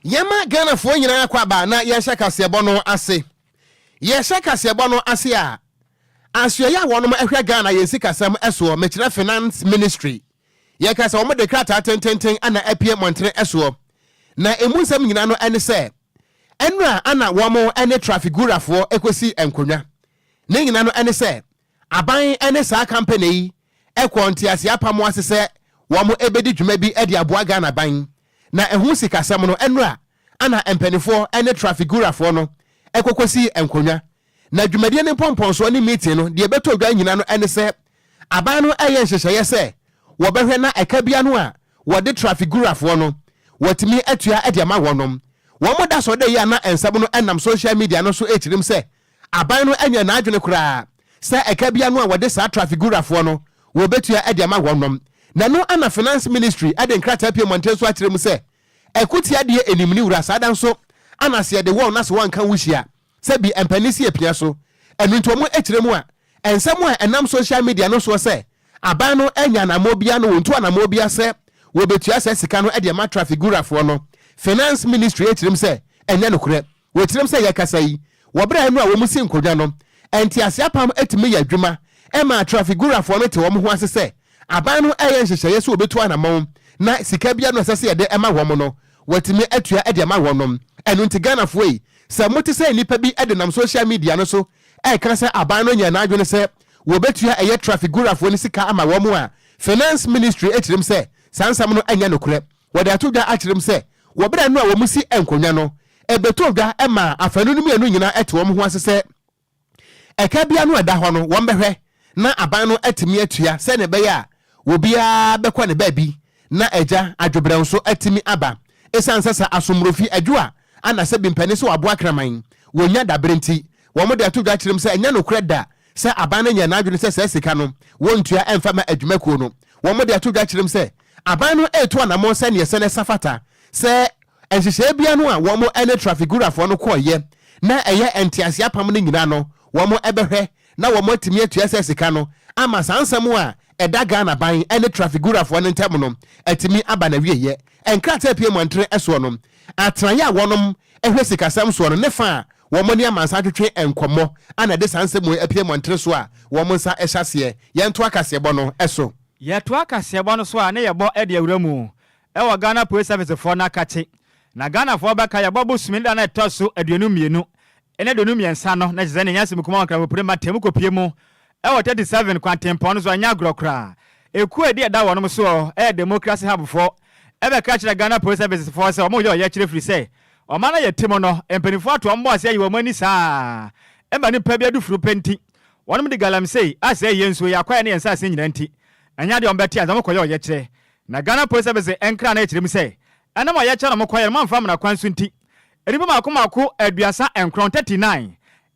Yama Ghana for nyina kwaba na yesha kasebo no ase. Yesha kasebo no ase a. Asyo ya wonom ehwe Ghana yensi kasam eso mechira finance ministry. Ye kasa omo de krata tententen ana apie montre eso. Na emunsam nyina no ene se enra ana womo ene traffic gurafo ekosi enkonwa. Ne nyina no ene se aban ene sa company ekwonti ase apamo ase se womo ebedi dwuma bi edi aboa Ghana ban. Na ehu sikasam no enra ana empenifo ene traffic gurafo no ekokosi enkonwa. Na dwumadie ne pomponso ne meeting no de beto odwa nyina no ene se aban no eye nhyehyeye se wo behwe na ekabia no a wo de traffic gurafo no watimi atua ede ma wonom wo moda so de ya na ensam no enam social media no so echirim se aban no anya na adwene kura se ekabia no a wo de sa traffic gurafo no wo betua ede ma wonom na no ana finance ministry ade nkrata pie monteso achirim se ekutia de enimni wura sada nso ana se de wo na so wanka wuhia se bi empanisi epia so enu nto mo echiremu a ensam a enam social media no so se aban no anya na mobia no wonto na mobia se wo betua se sika no ede ma traffic gurafo no finance ministry echirim se enya no kure wo chirim se yakasa yi wo bra enu a wo musi nkodwa no enti ase apam etimi ya dwuma e ma traffic gurafo no te wo ho ase se aban no eye nhyehyeye se wo betua na mo na sika bia no sese ede ema wo mo no watimi atua ede ma wo no enu nti Ghana fo yi se moti se nipa bi ede nam social media no so kan se aban no nya na adwene se wo betua eye traffic gurafo ni sika ama wo mo a finance ministry echirim se sansam no anya no kure wo de atodwa achirim se wo bra no a wo musi enkonwa no ebetodwa ema afanu no mienu nyina ete wo ho ase se eka bia no eda ho no wo mbehwe na aban no atimi atua se ne be ya wo bia bekwa ne ba bi na eja adwobran so atimi aba esansasa asomrofi adwoa ana se bimpani so wabo akraman wonya dabrenti wo mo de atodwa achirim se anya no kure da se aban no nya na adwene se sika no wontua emfa ma adwumakuo no wo mo de atodwa achirim se aban no eto na mo se ne se safata se enhyehyɛ bia no a wo mo ene traffic gurafo no koye na eye entiase apam no nyina no wo mo ebehwe na wo mo timi atua se sika no ama sansam a eda Ghana ban ene traffic gurafo no ntem no atimi aba na wieye enkrata pie montre eso no atranya wonom ehwe sikasam so no ne fa wo mo ne amansa twetwe enkomo ana de sansam apie montre so a wo mo nsa ehyase yento akasebo no eso yeto akasebo no so a ne yebo ede awuramu ewo Ghana Police Service for na kache na Ghana for baka yebo busumi da na etoso aduonu mienu ene aduonu miensa no na jeze ne nyasem kuma nkra popure matem kopie mu ewo 37 kwantempo no so anya grokra eku edi eda wonom so democracy hub for ebe ka kire Ghana Police Service for se omo ye kire free say o ma na yetimo no empanifo ato mbo ase ayi wo mani saa eba ni pa bia du furu penti wonom de galam sei ase yenso yakwa ne yensa ase nyina nti anya de ombeti azam koye ye kire na Ghana Police Service enkra na ekire mu say ana mo ye kire no mo koye man fam na kwansu nti eribo makomako aduasa enkron 39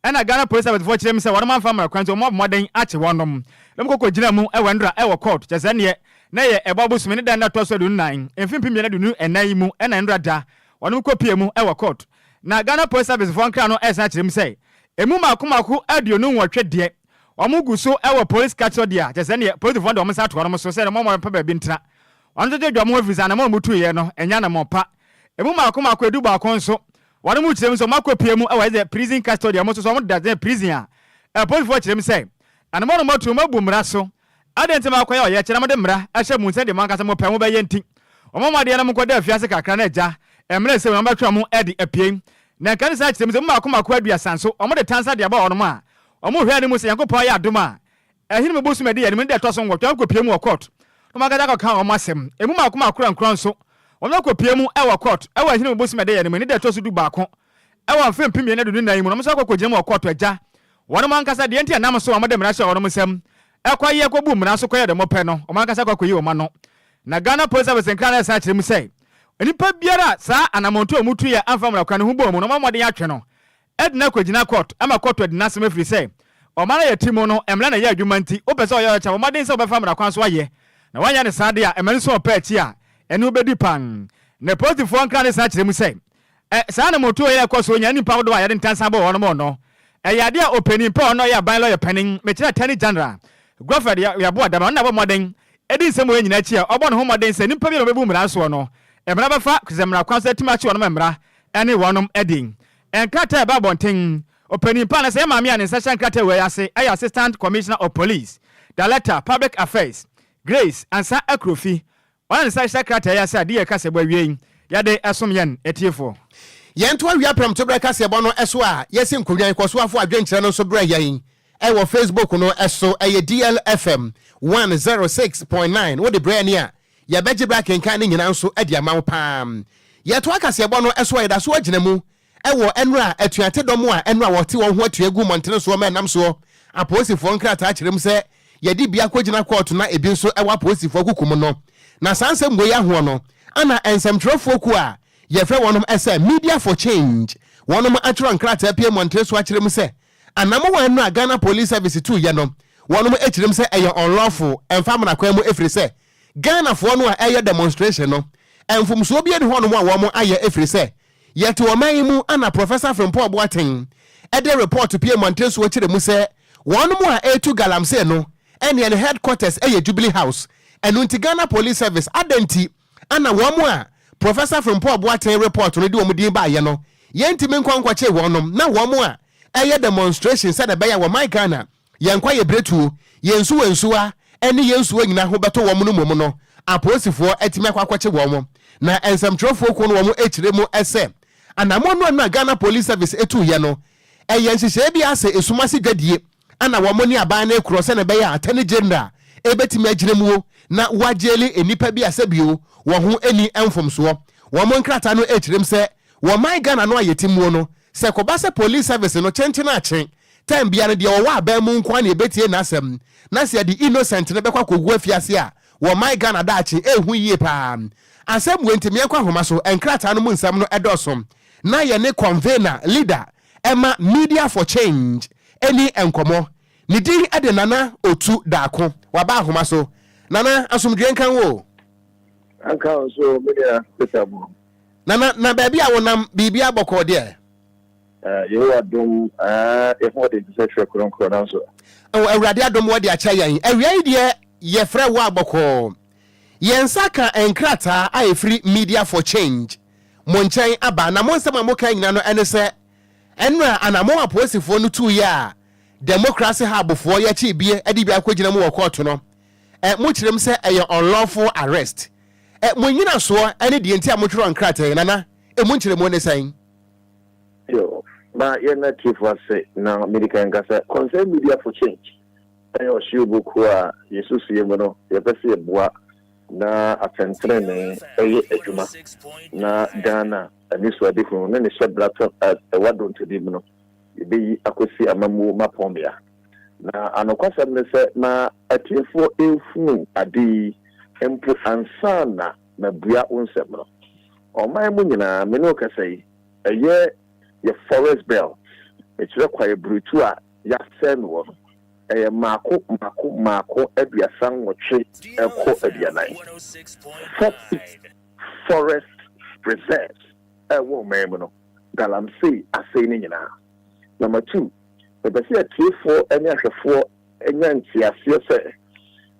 ana Ghana Police Service for kire mu say wonom man fam na kwansu mo moden ache wonom lem kokko gina mu ewendra ewo court chese ne na ye ebobo sumi ne dan na toso du 9 emfimpi na du enan mu ena ndra da wonom kopie mu ewo court na Ghana Police Service for nkra no esa kire mu say emu makomako aduonu nwotwe de omugu so ewo police custody a chese ne police for do mo sa to wonom so say mo pa ba bi ntra wonom de dwa mo afisa na mo mutu ye no enya na mo pa emu makomako edu ba konso wonom kire mu so makopie mu ewo the prison custody mo so mo da the prison a police for kire mu say ana mo no matu mabu mra so adenti makoya ye kire mo de mra ahye mu se de mankasa mo pa mo ba ye nti omo ma de na mo koda afiase kakra na eja emre se mo ba twa mo edi apie na kan sa kire mu se mo makomako aduasa so omo de tansa de aba wonom a omo hwe ani mu se yankopɔ ya adoma ehini me bosu me de ye me de toso ngwo twa kopie mu wo court no magada ka kan omo asem emu makomako nkron so omo kopie mu e wo court e wo ehini me bosu me de ye me de toso du baako e wo mfem pimie na du nan mu no mo so akokogye mu wo court eja wono mankasa de enti anam so omo de mra hye wono musem ekwaye kobu mra so koye de mo pe no omo mankasa kwakoyi wo ma no na Ghana Police Service nkra na sa kire mu sei enipa biara sa anamonto omutu ye amfamra kwa ne hu bo mu no mo de atwe no edna kwagina court ama court edna sem afiri sei o mara ye timo no emla na ye adwuma nti o pese o ye cha o maden se o be famra kwan so aye na wanya ne sade a emani so pa achi a ene obedi pan na positive nkra ne sa kire mu sei sa na moto ye kwaso nya nipa wo do aye de ntansa ba wono mo no yade a opening pa ono ya ban lawyer penin me kira tani general Godfrey ya bo adama na bo moden edi nsem o nyina achi a obo no ho moden se nipa bi no bebu mra so no Emra bafa kuzemra kwanse timachi wonom emra ene wonom edin. Enkrata eba bonten opani pa na se maami an session enkrata we ase ay assistant commissioner of police, director public affairs, Grace ansa akrofi. Wan session enkrata ya se ade ka se bwa wie yade esom yen etiefo. Yento awia pram to breka se bono eso a yesi nkodwan koso afo adwenkyere no so bra yan. Ewo Facebook no eso eye DLFM 106.9 wo de bra ni a ya beje bra kenkan ni nyina nso ade amawo pam. Yeto akase bono eso yeda so agina mu ewo enra atuate dom a enra wote wo ho atuagu montene so ma nam so aposifo nkrata kirem se yedi bia kwagina court na ebi nso ewo aposifo kukum no na sansem go ya ho no ana ensemtrofo ku a yefre wonom ese media for change wonom atro nkrata pie montene so akirem se anamo wan no Ghana police service tu ye no wonom akirem se eye unlawful enfam na kwa mu efri se Ghana fo no a eye demonstration no enfum so bia de honom a womo aye efri se yet woman mu ana professor from Paul Boateng ede report to pie montene so akirem mu se wonom a etu galamse no ene ne headquarters eye Jubilee House enunti Ghana police service adenti ana womo a professor from Paul Boateng report no di wo mudin ba ye no yentimi nkwankwache wonom na womo a eye demonstration said be ya wo my Ghana yenkwa ye bretu yensu wensuwa ene yensuwa nyina ho beto wo no mom no aposifo etime kwakwache womo na ensamtrofo ko no womo echire mu ese anamo no na Ghana police service etu ye no eye nhihye bi ase esumase dwadie ana womo ni aban na ekuro se ne be ya atene general ebetime agire mu na wajeli enipa bi asebio wo ho eni enfomso womo nkrata no echirem se wo my Ghana no ayetimu no se kobase police service no chenche na chen time bia no de wo wa ba mu nkwa na ebetie na asem na se de innocent ne bekwa kogu afiase a wo my Ghana daachi ehu yie pa asem wentimi ekwa homa so enkrata no mu nsam no edosom na ye ne convener leader ema media for change eni enkomo ni din ade nana otu daako waba homa so nana asomdwen kan wo anka so media petabo na baby a wonam bibia bokọ de you adom if what is the sexual kronkron so awurade adom wo de acha yan awia de ye frɛ wo abokọ yensaka enkrata a free media for change monchen aba na monsema moka nyina no ene se enra anamo aposifo no tu ya democracy hub fo ye chi bie ade bia kwagina mu wo court no mo kirem se eye unlawful arrest mo nyina so ene de enti amotworo nkrata nana mo nkire mo ne san yo ma ye na chief was say na medical ngasa concern media for change ayo shibuku a yesu sie mo no ye pese boa na atentrene eye adwuma na Ghana aniso adefo na ne shebrato wadon to dim no ebeyi akosi amamu mapombia na anokwasam ne se na atiefo efu adi empu ansana na bua onsem no oman mu nyina me no kasai eye ye forest bell ekire kwaye brutu a ya sen wo eye mako aduasan wotwe eko aduanan forest preserves ewo mem no galamsey asei ni nyina. Number 2, the best atiefo ene ahwefo enya ntiase se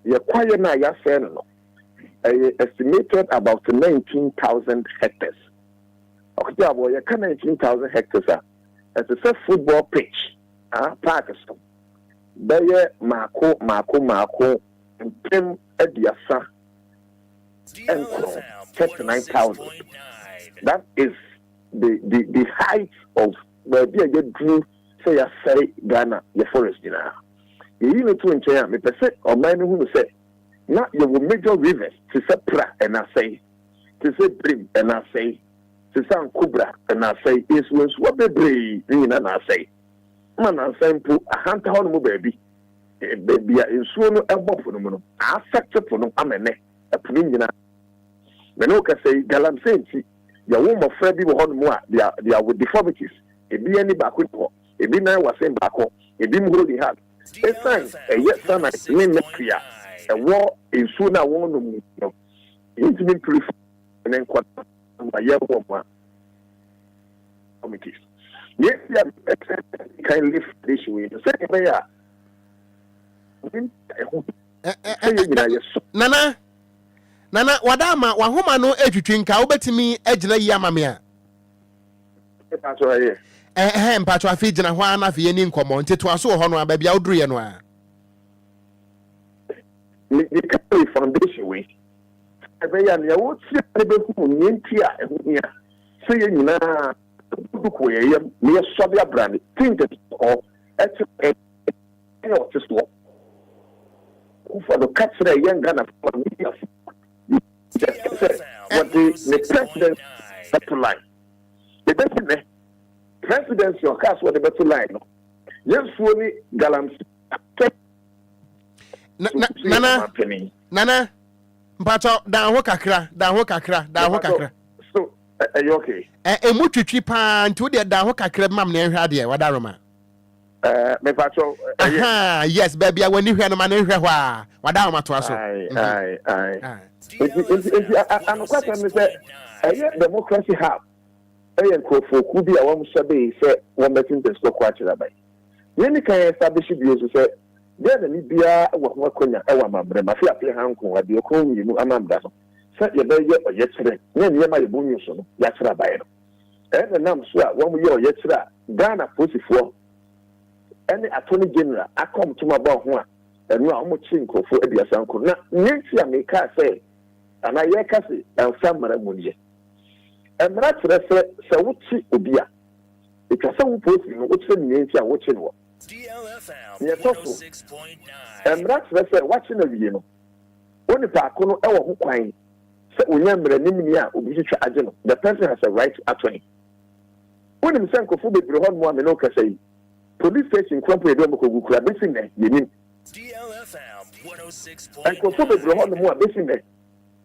ye kwaye na ya sen no estimated about 19,000 hectares. Okogyeabour ye can 19,000 hectares as a football pitch park so beye mako pem ediasa enko 39,000. That is the height of where be get drew say ya say Ghana ye forest dina ye no to nche me pese o man hu say na ye wo major rivers to say pra and I say to say brim and I say to say kubra and I say is was what be bree ni na say man I say pu a hanta ho no baby baby nsuo no ebo fo no no affect fo no amene apuni nyina me no ka say galamsey nti ya wo mo fra bi wo ho no mu a they are with deformities ebi ani ba ko ebi na wasen ba ko ebi mhuro di had esan eye sana ni mepia ewo ensu na won no mu no intimi proof and then kwat ma ye wo ma committees yes ya kind lift this way the second way ya Nana wadama wahoma no etwitwinka wobetimi agina yi amamea. Mpacho afi gina ho ana afi yeni nkomo nteto aso ho no ababia oduru no a. The country foundation way. Ebeya ne wo ti ebe hu nyenti a ehu hia. Se ye nyina duku ye yam ne sobe abrane. Think it or et no just what. For the capture young Ghana for media. What the president better line. The better presidency or cast what the better line. Yes, fully gallant. Nana, Mpacho, down Hokakra. So, are you okay? Mutri pan to the down Hokakra, Mam, and Hadia, Wadaroma. Mpacho, yes, baby, when you hear the man in Hawa, Wadama to us. I'm a question is that democracy have. Could be a woman sabe, say, one betting the score quite by. When you can establish it, say, then Libya, what could our mamma, Mafia Hanko, at the Okon, you know, Amanda. Set your baby or yesterday, when you might boon you so, that's right. And the name swap 1 year yesterday, Ghana pussy for any attorney general. I come to my bar one, and now I'm chinko for Eddie Sanko. Now, Nancy, I make her say, and I hear Cassie, and some Maramunia. And that's the Sawuchi Ubia. Because some posting, what's the Nancy, and watching what. DLFM 6.9. And that's watching a video. Only Pacono, our wine. So we remember the person has a right to attorney. When him send Kofu be Brohon mo amenoka say police station kwampo edomoko gukura besin ne yenim. DLFM 106.9. And Kofu be Brohon mo besin ne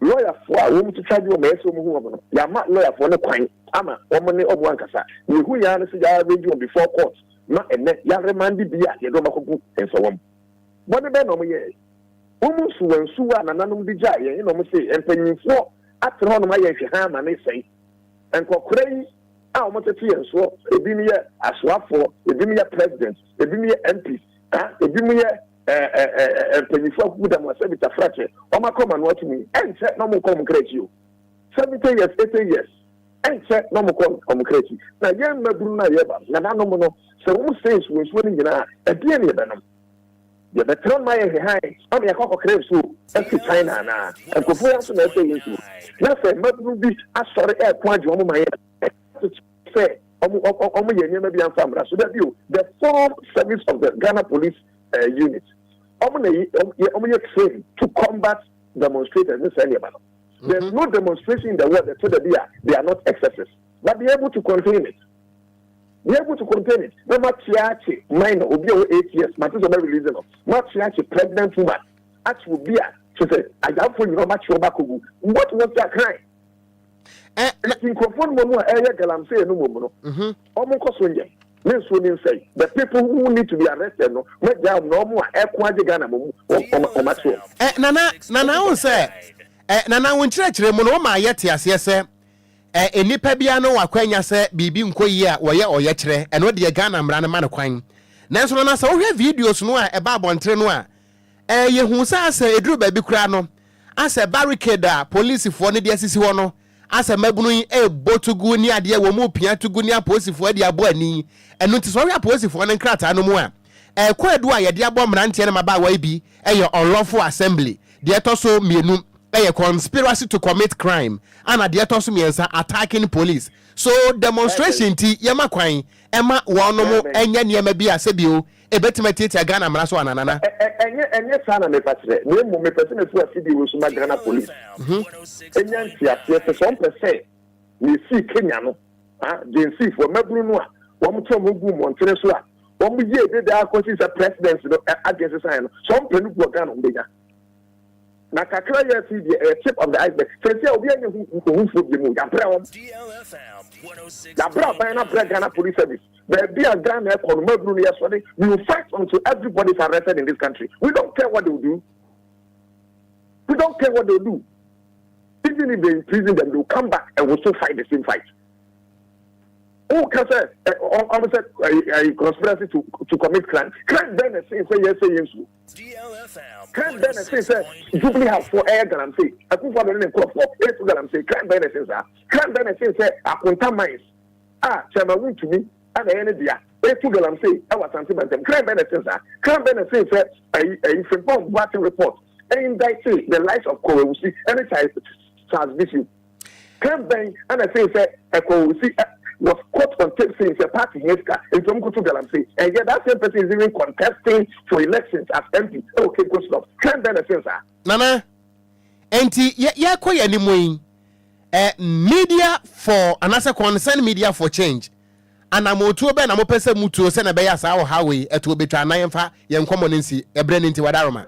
lawyer for a woman to charge you me so mu ho ya ma lawyer for no kwan ama omo ne obo ankasa we hu ya no se ya radio before court na ene ya remand bia ye do makogu enso wom bone be no mo ye umu suwansuwa na nanom bi gya ye no mo se empanyinfo atre ho no ma ye hwe ha ma ne sei enkokora yi a o mo tete ye so ebi ne ye aswafo ebi ne ye president ebi ne ye MP ebi mu ye empanyinfo ku da mo se bi ta frache o ma koma no atumi enche no mo kom kreki o 70 years 80 years enche no mo kom kreki na ye maburu na ye ba na nanom no se wo se suwansuwa ni nyina e die ne ye benom. The veteran my high, I'm a cock crave so, and China now, and Kofu so let's say, let's say, but will be a sorry air Kwadwo my say, maybe I'm from so that you, the full service of the Ghana police unit, only trained to combat demonstrators. There's no demonstration in the world that they are not excesses, but be able to contain it. Be able to contain it. No matriarchy, minor, will be over 8 years, Matis of every reason. Matriarchy, pregnant woman, actually be a, she said, I have for you no much your bakugu. What was that crime? In conform more area, I'm saying no more. Almost when you say the people who need to be arrested, no, make them no more air Ghana or Matro. Nana will say, Nana won't church Remonoma yet, yes, enipa bia no wakwanya se bibi nkoyi a woye oyekere eno de Ghana mra man kwan nanso no na sa wo hwe videos no a eba bontre no a ye hu sa asa eduru ba bi kura no asa barricade a police fo ne de asisi ho no asa mabunu yi botugu ni ade wo mu pia tugu ni police fo de abo ani eno ti so hwe police fo ne nkrata no mu a kwadu a ye de abo mra ntie ne maba wa bi unlawful assembly de to so mienu a conspiracy to commit crime and at the etosu miensa attacking police. So demonstration ti yema kwan ema wono mo enya niema bi asebio ebetimati ti Ghana mra so anana enye sana me patre me mo me pese me fu asidi wo so Ghana police enya ntia se so mpese ni si Kenya no den si for mabru no a wo mo tom gu mo ntere so a wo mo ye de da akosi sa president no against sign no so mpenu gu Ghana mbenya na kakra ya see the tip of the iceberg. So say obi anya hu fu bi mu ya bra won. DLFM 106. Ya bra ban na bra Ghana police service. But be a Ghana economy no ya so we will fight until everybody is arrested in this country. We don't care what they will do. We don't care what they will do. Even if they imprison them, they will come back and we'll still fight the same fight. Who can say almost a conspiracy to commit crime? Crime then say yes, yes. DLFM. Crime then say Jubilee have for air and say I put for the name for air and say crime then says crime then say I contain mines. Chairman win to me and the energy. Air to and say I was anti-bantam. Crime then says crime then says a informed watching report. And they say the lives of Kowusi and it's transmission. Crime then and I say Kowusi was caught on tape saying a party Heska in Tomukutu Galamsey, and yet that same person is even contesting for elections as MP. Okay, good stuff. Can't then say, Nana, enti ya koye ni muin media for anasa concern media for change. And I'm to be na mo pese mutu se na be ya sa wo hawe eto betwa na yemfa ye nkomonensi ebre ni nti wadaroma.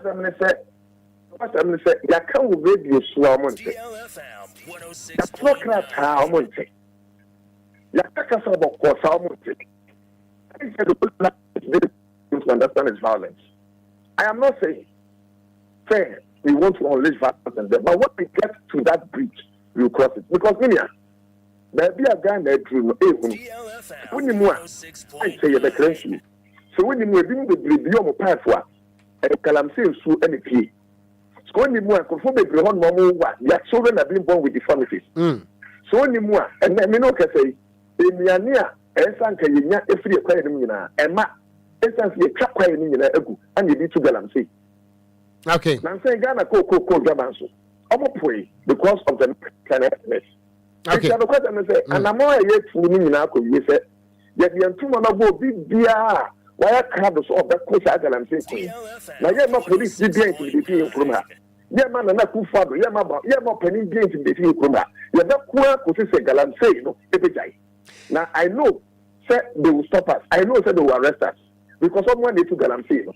What I'm say, ya kan wo radio so amonte. DLFM 106. That's not crap how amonte. Ya kaka about course how much. I said the people to understand is violence. I am not saying fair. We want to unleash violence and but when we get to that bridge, we will cross it. Because there be a guy that drew DLFM when you more I say the crazy. So when you move in the biome pipe for a calamity so any key. So when you more conform the ground normal what your children are being born with deformities. So when you more and then you know can say Emiania, Esanka Yina, a free acquaintance, and Ma, Esansi, a trap quiet in Egu, and you need to Galamsey. Okay. I'm saying Ghana Coco Gamanso. I'm a pray because of the connectedness. Okay. And I'm more yet to Minako, you said, yet the Antuma go big beer. Why I can't solve that course as I'm saying. Now, you're not police did to the from her. Yeah, man, and not too far. Yeah, my penny gains in the field from her. You're not quite to say Galamsey, no, every day. Now I know, sir, they will stop us. I know, sir, they will arrest us because someone they took Galamsey.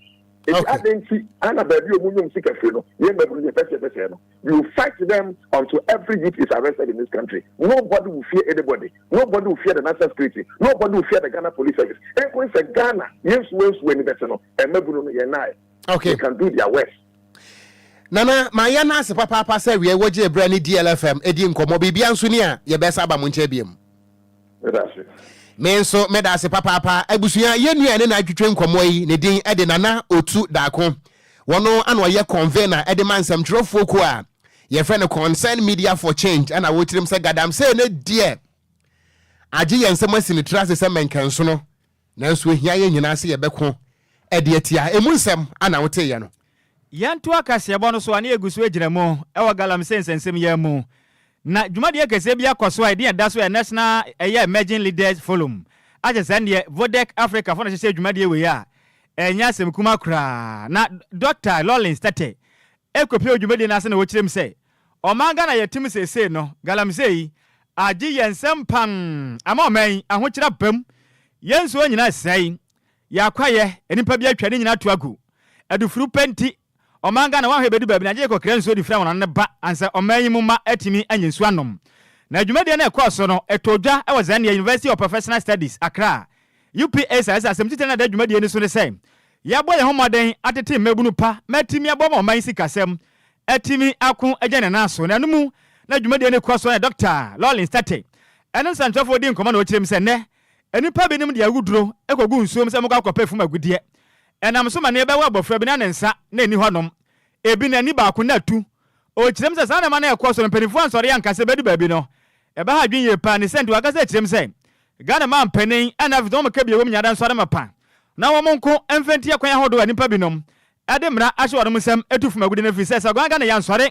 If I didn't see Anna Baby Munum Sikafino, we will fight them until every youth is arrested in this country. Nobody will fear anybody. Nobody will fear the national security. Nobody will fear the Ghana police service. And when it's Ghana, yes, when it's and maybe okay, they can do their worst. Nana, my yana se papa say we watch a brand DLFM, Edim Komo Bibian Sunia, your best Abamunchebium. Men so meda se papa ebusua ye nua ne na atwetwe nkomoyi ne din ede nana otu daako wono ano ye convener ede mansam trofo ko a ye friend concern media for change ana wotirim se gadam se ne die age ye nsem asini trase se menkanso no nanso ehia ye nyina se ye beko ede atia emu nsem ana wote ye no yanto akase bo no so ane egusu agina mu e wa galam sensensem ye mu na dwumade akase bia koso idea da so national emerging leaders forum aje sande Vodek Africa for na se dwumade we ya enya sem kuma kra na Dr. Lawrence Tate ekopie dwumade na se na wo kirem se o manga na yetim sese no galam sei age yensem pan ama oman aho kira pam yenso nyina sei yakwaye enipa bia twade nyina to agu adufuru penti omanga na wahwe bedu babi na je kokra nso di fra won ne ba ansa omanyi mu ma atimi anyensu anom na adwumade na ekoso no etodwa e was Zania University of Professional Studies Accra UPS as asemtite na da adwumade ni so ne say ya boye homoden atete mabunu pa matimi aboma oman sikasem atimi akon agene na so na numu na adwumade na ekoso na Dr. Lawrence Tate eno santofo di nkoma na o kirem se ne enipa benim de aguduro ekogu nsuom se mokwa kopefum agudie enam so ma ne be wa bofra bi na nsa na eni honom ebi na ni ba ko na tu o kirem se sa na ma na ekoso no penifo ansori yankase bedu ba bi no e ba ha dwen ye pa ni sent wakase kirem se Ghana man penin ana fi don ka bi wo nyada nsori mapa na wo monko emfenti akwan ahodo anipa binom ade mra ahye wonom sem etufuma gudi na fi se Ghana ya nsori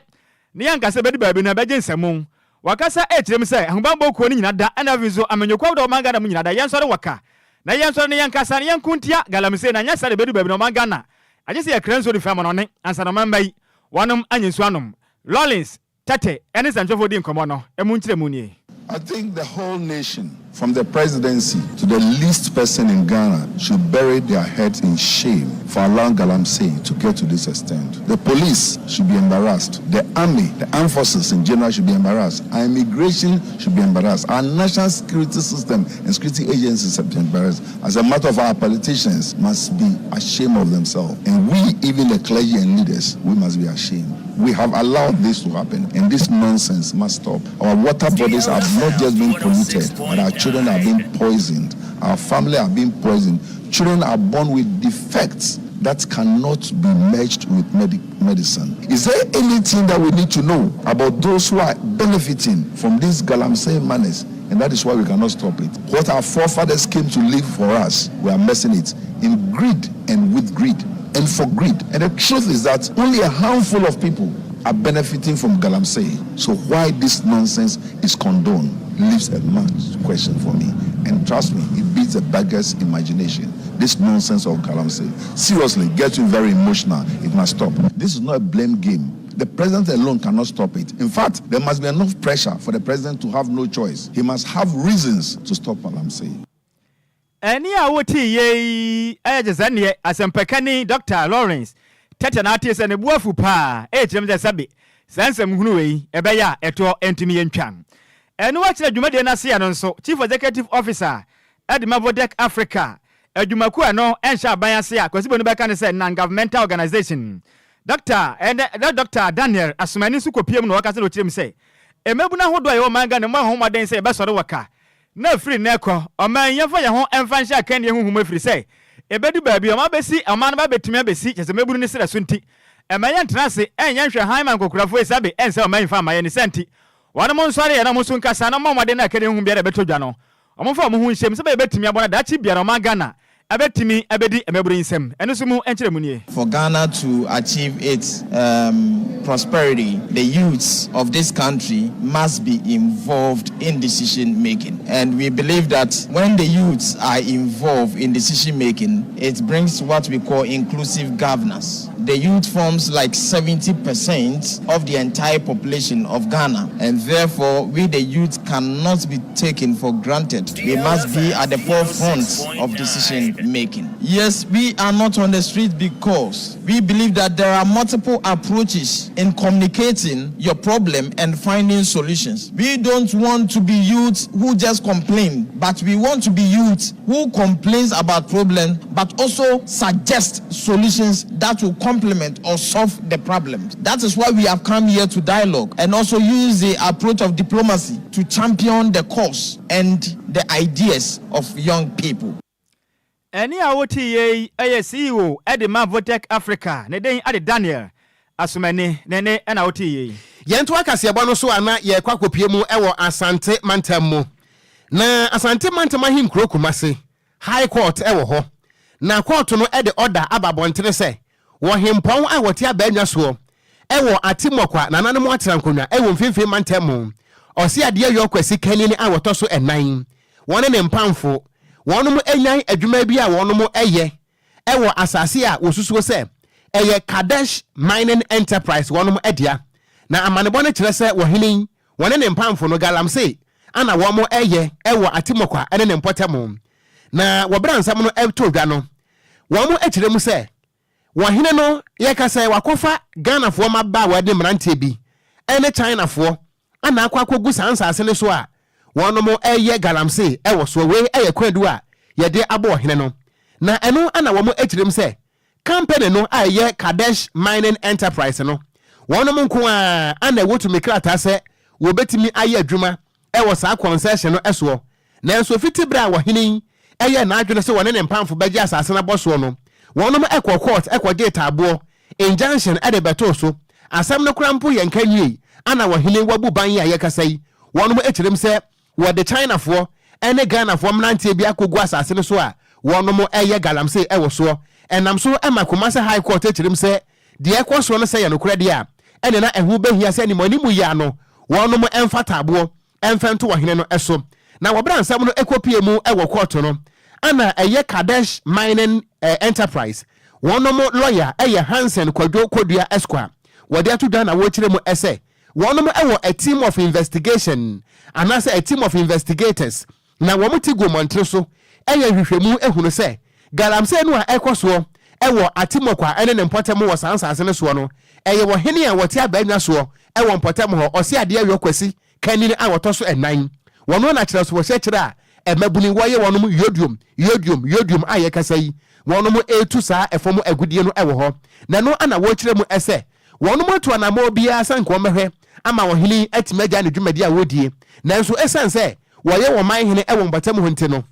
ni yankase bedu ba bi na beje nsemu wakasa kirem se ahubambo ko ni nyina da ana fi zo amenyokwa do man Ghana mu nyina da ya nsori waka na yansori ni yankasa ni yankuntia galamse na nya sare bedu ba bi no man Ghana aje se ya kranso di fam no ne ansa no man bai wonom anyensu anom Lawrence Tate ene sanjofo di nkomo no emu nkire mu ni I think the whole nation, from the presidency to the least person in Ghana, should bury their heads in shame for allowing Galamsey to get to this extent. The police should be embarrassed. The army, the armed forces in general should be embarrassed. Our immigration should be embarrassed. Our national security system and security agencies should be embarrassed. As a matter of fact, our politicians must be ashamed of themselves. And we, even the clergy and leaders, we must be ashamed. We have allowed this to happen, and this nonsense must stop. Our water bodies have not just been polluted, but our children are being poisoned. Our family are being poisoned. Children are born with defects that cannot be merged with medicine. Is there anything that we need to know about those who are benefiting from this galamsey madness? And that is why we cannot stop it. What our forefathers came to live for us, we are messing it in greed and with greed and for greed. And the truth is that only a handful of people are benefiting from galamsey. So why this nonsense is condoned leaves a man's question for me. And trust me, it beats a beggar's imagination. This nonsense of galamsey. Seriously, getting very emotional. It must stop. This is not a blame game. The president alone cannot stop it. In fact, there must be enough pressure for the president to have no choice. He must have reasons to stop galamsey. Any awoti ye ejezanie asempekani Dr. Lawrence tete na artiste ne buafu pa etem de sabi sansem hunu we ebeya eto entimi yentwan eno wa kire dwumade na se ya no nso Chief Executive Officer Vodek Africa adwumaku ano ensha aban ase a kwasibo no beka ne se non-governmental organization Dr. Daniel Asumani su kopiem no wakase no kirem se emebu na hodo ayo manga ne ma homaden se be sore waka na free neko oman yefa ye ho emfa nsha kan ye huhum afiri se ebedu baabi o ma besi oman ba betumi abesi kese meburu ni sira so nti emanye ntrase enye nhwe hanman kokurafo esabe ense oman fa maye ni senti wano mo nsore ye na mo so nkasa na mo made na kan ye huhum biara beto dwa no omo fa mo hu nhyem se be betumi abona dachi biara o ma Ghana abetimi abedi emeburu nsem eno so mu enkyere mu nie. For Ghana to achieve its prosperity, the youths of this country must be involved in decision making. And we believe that when the youths are involved in decision making, it brings what we call inclusive governance. The youth forms like 70% of the entire population of Ghana, and therefore we the youth cannot be taken for granted. We must be at the forefront of decision making. Yes, we are not on the street because we believe that there are multiple approaches in communicating your problem and finding solutions. We don't want to be youth who just complain, but we want to be youth who complains about problems but also suggest solutions that will complement or solve the problems. That is why we have come here to dialogue and also use the approach of diplomacy to champion the cause and the ideas of young people. Any awoti ye CEO Vodek Africa ne den ade Daniel Asumani nene na awoti ye yento akase ebo no so ana ye kwakopie mu ewo Asante Mantam mu na Asante Mantam ahi nkro kumase High Court ewo ho na court no ede order ababontere se wo hempon a wote abanwa so ewo atimokwa na nanamo atrankonwa ewo mfimfim Mantam mu osi ade ye yokwasi kanini a woto so enan wone ne mpamfo wonom enyan adwuma bi a wonom eye ewo asase a wosusuo se eye Kadesh Mining Enterprise wonom edia na amanebo ne kire se wohinin wone ne mpamfo no galamsey ana womo eye ewo atimokwa ene ne mpotem na wobra nsam no eto dwa no womo akire mu se wohine no ye ka se wakofa Ghana fo maba wade mrante bi ene China fo ana akwakogu sansase ne so a wonomo eye galamsey ewo so we eye kwadu a ye de abo hene no na eno ana womo akirem se company no aye Kadesh Mining Enterprise no wonomo nko a ana wotu mikrata se wo betimi aye adwuma ewo sa concession no eso na enso fiti bra wo hene eye na adwene se wone ne mpamfo beje asase na boso no wonomo ekọ court ekọ gate abo injunction ade beto so asam no krampo ye nkanwie ana wo hene wabu ban ya ye kasai wonomo akirem se wo de China fo ene Ghana fo mnante bi akogu asase no so a wonomo eye galamsey ewo so enam so emakoma se High Court akirem se de ekoso no se ye no kura de a ene na ehu behia se ni manimu ya no wonomo emfata abo emfento wo hene no eso na wobra nsam no ekopie mu ewo court no ana eye Kadesh Mining Enterprise wonomo lawyer eye Hansen Kwadwo Kodua Esquire wode atoda na wo kire mu ese wonomo ewo a team of investigation anase a team of investigators na wo muti go montre so eye hwehwemu ehunu se galamsey no a ekoso ewo atimokwa ene ne mpotem wo sansase ne so no eye wo hene a wote abanwa so ewo mpotem ho ose ade ayo kwasi kanini a woto so enan wono na kire so wo kire a emabuni woye wonom yodium aye kasai wonom etu saa efom agudie no ewo ho na no ana wo kire mu ese wɔn mo to anamo bia san ko mehwe ama wɔhene atimaja ne dwumadi a wodie nanso esan sɛ wɔyɛ wɔ man hene ɛwɔ mbatam ho nte no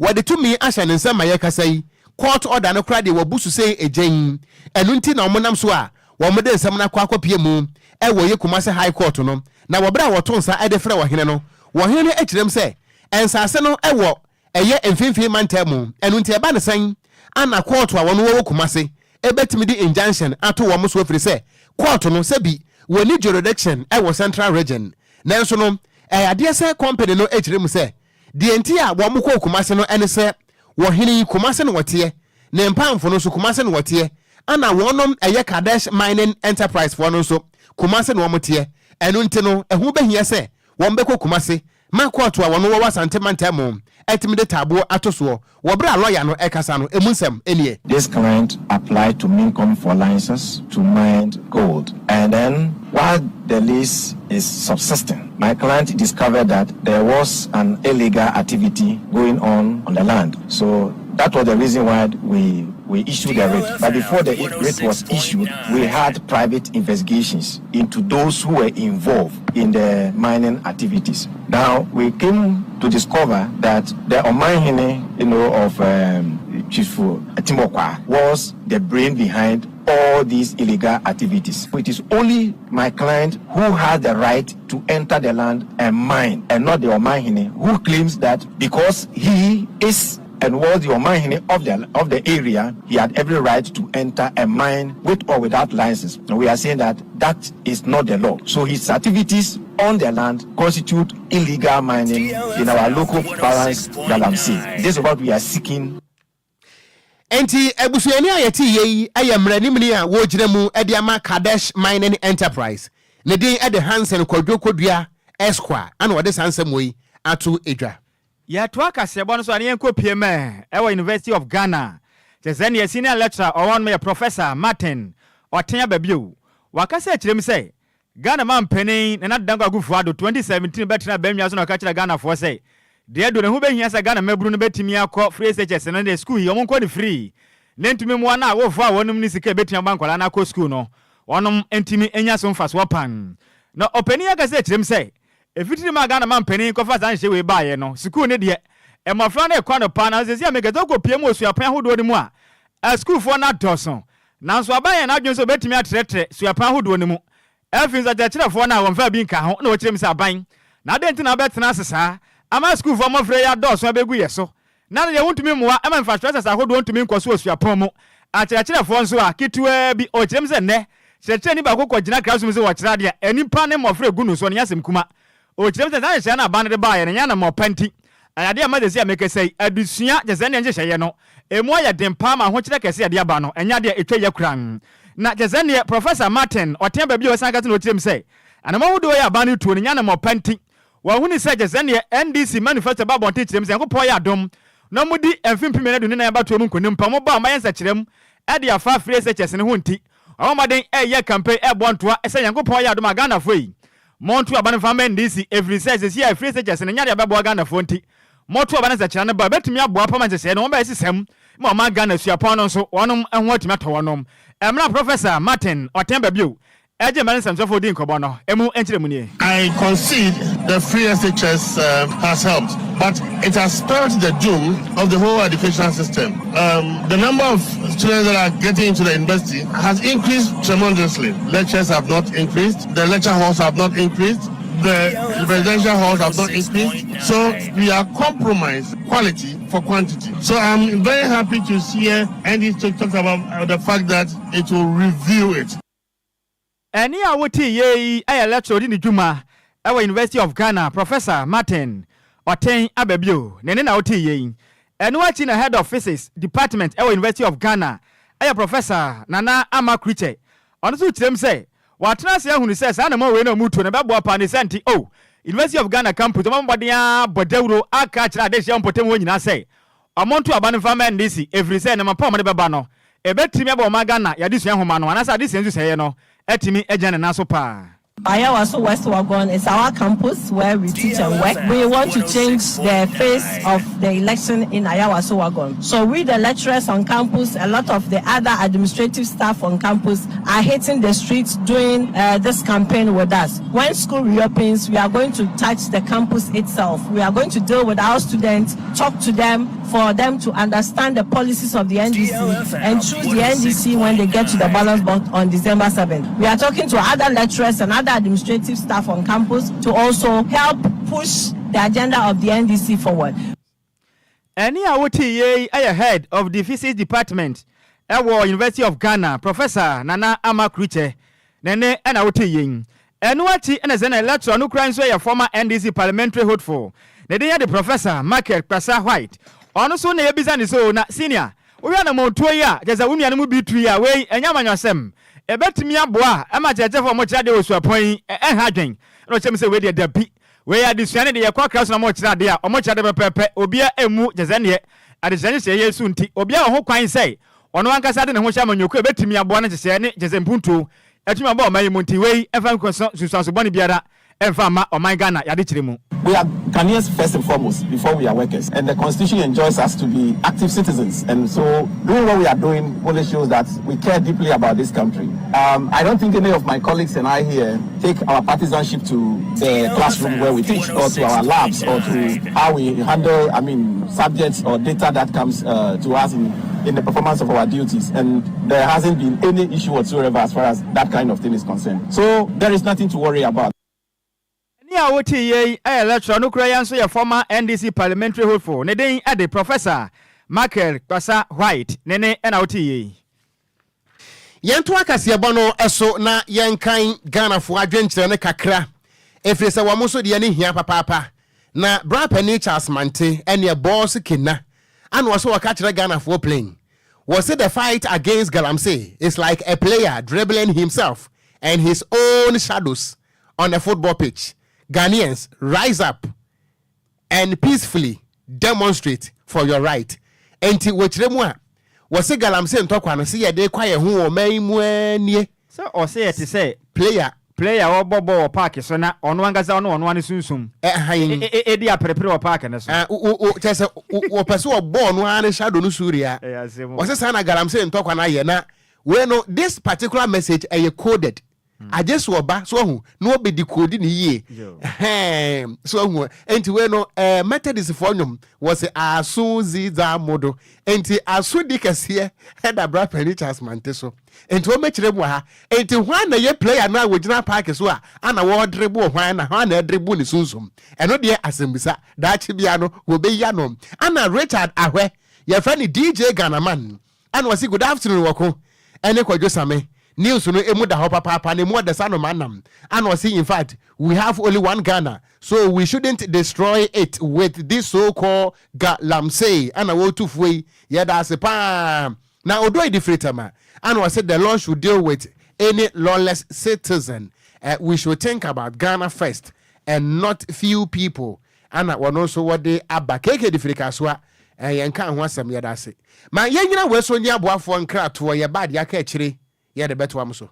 wɔde tumi ahyɛ ne nsɛm ma yɛkasa yi court order no kra de wɔbusu sɛ egyen ɛno nti na ɔmonam so a wɔn de nsɛm na akɔ akɔpie mu ɛwɔ yɛ Kumasi high court no na wɔbra wɔto nsa ɛde frɛ wɔhene no wɔhene no akyerɛm sɛ ɛnsase no ɛwɔ ɛyɛ mfimfini mantam mu ɛno nti ɛba ne sɛn ana court a wɔn wɔ Kumasi ebetimi di injunction ato wɔn so afiri sɛ court no sɛ bi wɔni jurisdiction ɛwɔ central region nanso no adeɛ sɛ company no akyerɛm sɛ deɛ nti a wɔn kɔ Kumasi no ɛne sɛ wɔhene Kumasi no wɔteɛ ne mpamfo no so Kumasi no wɔteɛ ana wɔnom ɛyɛ Kadesh mining enterprise for no so Kumasi no wɔn teɛ ɛno nti no ɛho behia sɛ wɔn bɛkɔ Kumasi ma court a wɔn wɔ wasante mantam etimi de tabo atoso wɔbra lawyer no ɛkasa no emunsɛm enie. This client applied to MiPROMO for license to mine gold, and then while the lease is subsisting, my client discovered that there was an illegal activity going on the land. So that was the reason why we issued the writ. But before the writ was issued, we had private investigations into those who were involved in the mining activities. Now we came to discover that the Omahine, of Chief Timokwa was the brain behind all these illegal activities. It is only my client who has the right to enter the land and mine, and not the Omahine, who claims that because he is and was the Omahine of the area, he had every right to enter a mine with or without license. And we are saying that that is not the law. So his activities on the land constitute illegal mining in our local balance Galamsey. This is what we are seeking. Enti ebusuani ayeti yei ayemranimni a wojire mu ediama Kadesh mining enterprise. Ne din ede Hansen Kwadwo Kodua Esquire ana wode sansem yi ato edwa. Ya to akasebo no so ane enko PMA ewa University of Ghana. Tezeni a senior lecturer on me Professor Martin Otenya babio. Wakasa kyerem say Ghana man penin na dango agufu ado 2017 betra bamia so na ka kyerɛ Ghana for say de do ne ho behia sɛ Ghana mabru no betimi akɔ free SHS no na school yi ɔmo nkɔ ne free na ntumi mu na wo fa wonum ni sika betimi bankola na akɔ school no ɔnom ntumi enya so mfa so pan na opani akasa kyerem say efitiri ma Ghana man penin kɔ fa san hye we baaye no school ne de emafra na ekɔ no pa na sɛ sia megeto kɔ piem osuapan ahodo ne mu a school for na dɔso nanso abaye na adwon so betimi atrɛtrɛ suapan ahodo ne mu efin za kyerɛfo na wɔn fa bi nka ho na wɔkyerem sɛ aban na de ntina betena asesa ama school for mafra ya dɔso abegu yɛ so na de wontumi mmoa ama infrastructure ahodo wontumi nkɔ so osuapan mu akyerɛkyerɛfo nso a kitwa bi ɔkyerem sɛ nnɛ kyerɛkyerɛ ni ba kɔ gyina classroom sɛ wɔkyerɛ de enipa ne mafra egu no so ne yasem kuma ɔkyerem sɛ san hyɛ na aban de ba yɛ ne nya na mɔpanti ayade ama de sia mekesɛ adusua gyesɛ ne nhyɛ no emu ayɛ dempa ma ho kyerɛ kɛse ade aba no enya de etwa yɛ kran na gyesɛ ne Professor Martin ɔten ba bi o san ka no kyerem sɛ anama wodo yɛ aba no tuo ne nya na mɔpanti wa huni sɛ gyesɛ ne NDC manifesto ba bɔnte kyerem sɛ nkopɔ yɛ adom na mudi mfimpi me na do ne na ba to mu nkonim pa mo ba ma yɛ nsa kyerem ade afa free SHS ne ho nti ɔmaden ɛyɛ campaign ɛbɔntoa ɛsɛ nkopɔ yɛ adom agana fo yi montu abane fama NDC every says here free SHS ne nya de abɛbɔ Ghana fo nti motu abane sa kyerɛ ne ba betumi aboa pa man sɛ no ba sisɛm ma ma Ghana suapon no so wɔnom ɛho atumi atɔ wɔnom emra Professor Martin Otemba bio eje mane samsofo di nkɔbɔ no emu enkyere mu nie. I concede the free SHS has helped, but it has spelled the doom of the whole educational system. The number of students that are getting into the university has increased tremendously. Lectures have not increased. The lecture halls have not increased. The residential halls have not increased. So we are compromised quality for quantity. So I'm very happy to hear Andy talk about the fact that it will review it. Eni a woti ye aye lecture di ni dwuma ewa University of Ghana Professor Martin Oten Ababio ne na woti ye eno achi na head of physics department ewa University of Ghana aye Professor Nana Amakriche ono so kyerem say watena se ahunu say sa na mo we na mutu na bebo pa ne senti University of Ghana campus mo bodia bodawro aka kyerɛ ade hye mpotem wo nyina say amonto aba ne fama NDC every say na mapa mo de beba no ebetimi aba o ma Ghana ya de sua homa no anasa ade sensu sɛ ye no etimi agya ne naso pa Ayawaso West Wagon is our campus where we teach and work. We want to change the face of the election in Ayawaso Wagon. So we, the lecturers on campus, a lot of the other administrative staff on campus are hitting the streets doing this campaign with us. When school reopens, we are going to touch the campus itself. We are going to deal with our students, talk to them, for them to understand the policies of the NDC and choose the NDC when they get to the ballot box on December 7th. We are talking to other lecturers and other administrative staff on campus to also help push the agenda of the NDC forward. Any awoti head of the physics department at University of Ghana, Professor Nana Amakruche, Nene and awoti and what he and as an electoral no crimes where former NDC parliamentary hopeful. The day the professor Market Prasa White. Also na ebizani so na senior. We are na montoya ya, jaza unu ya numu bitri ya wey enyama nyasem. Ebetimi aboa ama jeje for mo chade osu apon hadwen no chem se we de dabi we ya disuane de yakwa kraso na mo chade a mo chade pepepe obia emu jeze ne adesane se yesu nti obia ho kwan sei ono ankasa de ne ho hya manyoku ebetimi aboa na jese ne jeze mpuntu etumi aboa mayi munti we efa nkoso susuaso boni biara efa ma oman Ghana ya de kiremu. We are Ghanaians first and foremost before we are workers, and the constitution enjoins us to be active citizens, and so doing what we are doing only shows that we care deeply about this country. I don't think any of my colleagues and I here take our partisanship to the classroom where we teach, or to our labs, or to how we handle, subjects or data that comes to us in the performance of our duties, and there hasn't been any issue whatsoever as far as that kind of thing is concerned. So there is nothing to worry about. Awoti electoral no cry so your former NDC parliamentary hopeful ne den the Professor Michael Prasa White nene na awoti yento akase bono eso na yenkan Ghana fo adwenkyere ne kakra efrese wamo so de ne hia papa na bra pani Charles Mante ene boss kina and was so ka kire Ghana fo playing was it the fight against Galamsey is like a player dribbling himself and his own shadows on a football pitch. Ghanaians, rise up and peacefully demonstrate for your right. Enti wechiremwa wase Galamsey ntokwa no se ye de kwaye hu o maimwanie. So o say it say player o bobo park so na ono angaza ono ane sunsum. E dia prepare o park na so. O tese o pese o ball no ane shadow no suria. Wase sana Galamsey ntokwa na ye na we no this particular message are coded. I just oba so hu no be decode ni ye so hu enti we no Methodist for nyum was aso ziza modo enti aso dikase head abra pani Charles Mante so enti o mekire mu ha enti hwan na ye player na wogina park so a ana wo dribble hwan na dribble ni sunsum eno de asembisa da chi bia no wo be ya no ana Richard Ahwe ye fa ni DJ Ghanaman ana wasi good afternoon wako ene Kwadwo Sammy news no emu da papa ne mo de sano manam and was in fact we have only one Ghana, so we shouldn't destroy it with this so-called Galamsey and a wotu fwe yeah that's a pa now odo different and was said the law should deal with any lawless citizen. We should think about Ghana first and not few people and one also what they abakeke different kaswa yanka ho asem yeah that's it ma yenyina we so nya boafo nkra to ye bad ya ka akire. Yeah, the better one so.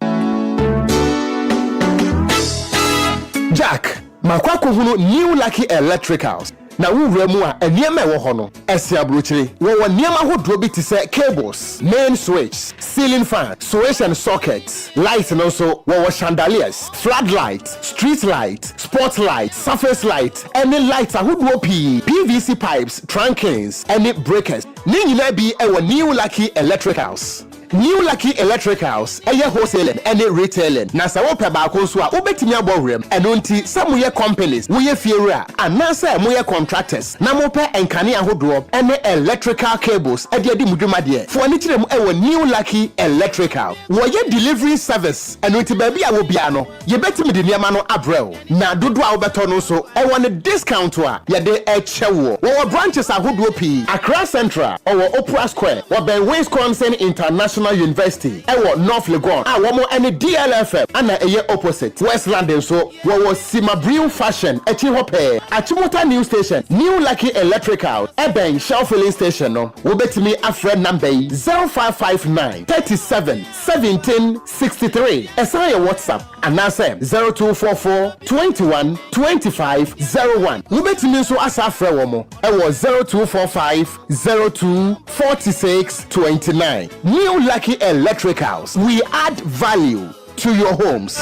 Jack, makwako hunu new lucky electricals. Na wuremu a eniema wo ho no ese abrochire wo niema hodo bi ti se cables, main switch, ceiling fan, switch and sockets, lights and also wo chandeliers, floodlights, street light, spotlight, surface light, any lights ahodo PVC pipes, trunkings, any breakers. Ni nyina bi e wo new lucky electricals. New Lucky Electricals, a wholesaling and a retailing. Nasa wope baako so a wobetimi abowrem. Eno nti some we companies, we fiera, and nasa we contractors. Na mope enkane ahodo and electrical cables. E de mudwuma de. For ani kire mu e New Lucky Electrical. Wo ye delivery service. Eno nti ba bia wo bia no, ye betimi de niam no abrel. Na dodo a wobeto no so e won discount a ye de e chewo. Wo branches ahodo pi. Accra Central or Opera Square, or Ben Wisconsin International International University ewo North Legon a womo any DLFM ana eye opposite West London so wo Simabrew Fashion echi hope Achimota New Station New Lucky Electrical Eben Shell Filling Station no wo betimi afre number 0559 37 17 63 esaya WhatsApp anase 0244 21 25 01 wo betimi so asa afre wo mo ewo 0245 02 46 29 New Lucky Electricals. We add value to your homes.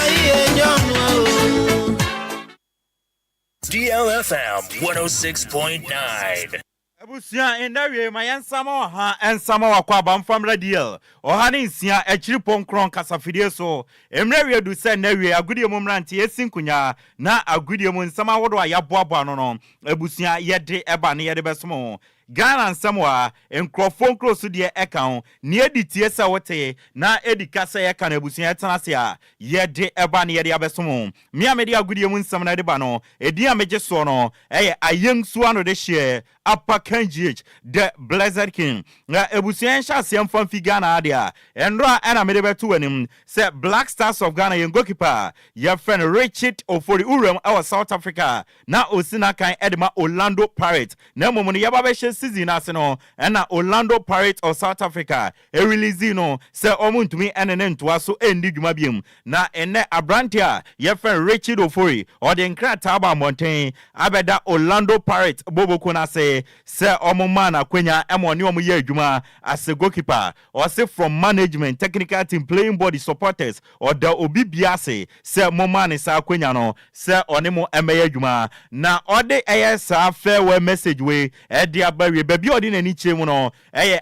DLFM 106.9. Abusia endawe mayansama ha ensama wakwa bamfam radio ohane nsia echiri ponkron kasafidie so emrewe du se nawe agudie momrante esinkunya na agudie mo nsama wodo ayaboabo no abusia yede eba ne yede besomo Ghana nsamwa enkrofon kroso de eka ne editie se wote na edikasa ye kana abusia tenase a yede eba ne yede abesomo mi amede agudie mo nsam na de ba no edi ameje so no eye ayengsu ano de share Upper KGH, the Blessed King. Ebusian Shasiam from Figana Adia, and Ra and Amedebe to him, said Black Stars of Ghana and goalkeeper, your friend Richard Ofori Urum, our South Africa, now Osina Kai Edma Orlando Pirates, no moment Yababesha season Arsenal, and Orlando Pirates of South Africa, a releasino, say Omun to me and an end to us so ended Mabium. Now, and Abrantia, your friend Richard Ofori, or the Nkrataba Mountain, Abeda Orlando Pirates, Bobo Kunase. Sir Omomana Kwenya Emoni Omuye Juma as a goalkeeper or say from management, technical team, playing body supporters or the Obibiase, Sir Momani Sa Kwenya no, Sir Onemo Emeye Juma. Na ode AS farewell message way, Edia Berry, baby odin any chemono,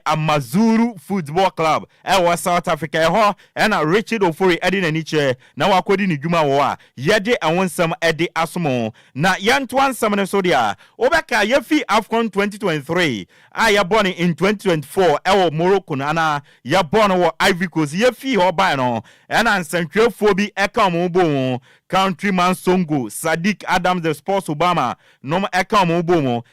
Amazuru Football Club, was South Africa, and Richard Ofori Edin and Niche, now according to Juma Wa, Yede and one some Eddie Asumo. Na Yantuan Samana Sodia, Obaka Yefi Afcon 2023. I born in 2024. Ewo Morocco na ya born wo Ivory Coast. Ye fi ho ba no. And Central Phobi eka mo bo Countryman Songo Sadiq Adams the Sports Obama no eka mo bo mo.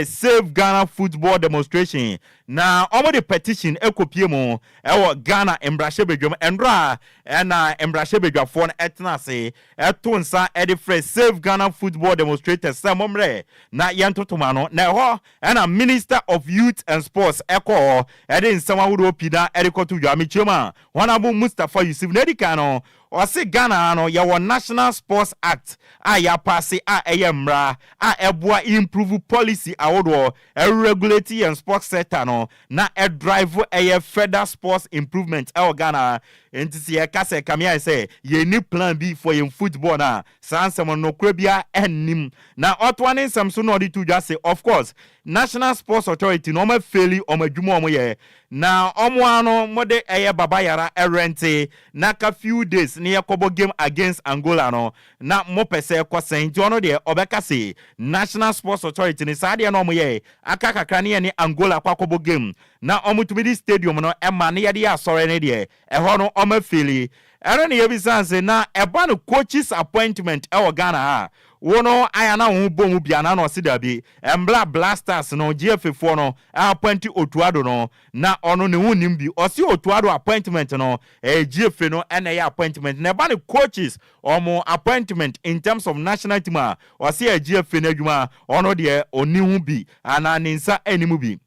Save Ghana football demonstration. Na omo the petition ekopie mo ewo Ghana embrashe bedwom endra na embrashe bedwafo na etna se eto nsa edifre Save Ghana football demonstrators samomre na yentotoma no na ho na Minister of Youth and Sports eko edin sama wodo pida edikotu dwamichema honorable Mustafa Yusuf Nedika no o se Ghana no ya National Sports Act ya pass eyemra eboa improve policy awodo regulate and sports sector no na drive further sports improvement Ghana enti ye kase kamia say ye ni plan B for your football na sansem no kwabia ennim na otwane samso no odi to just say of course National Sports Authority no ma faili o madwuma o ye na omo ano mode baba yara rente na ka few days ne yakobo game against Angola no na mo pese kwasen ti ono de obeka say National Sports Authority ni sade no mo ye aka kakra ne ni Angola kwakobo game na omo tumidi stadium no ma ne yade asore ne de ho no omo faili ero ne yebisanse na eba no coaches appointment Ghana ha wono ayana ho bomu bia na no sidabi embla blasters no GF4 no appoint Otuado no na ono ne hunim bi osi Otuado appointment no GF no na ya appointment na ba ne coaches omo appointment in terms of national team osi GF na adwuma ono de oni hu bi ana ninsa animu bi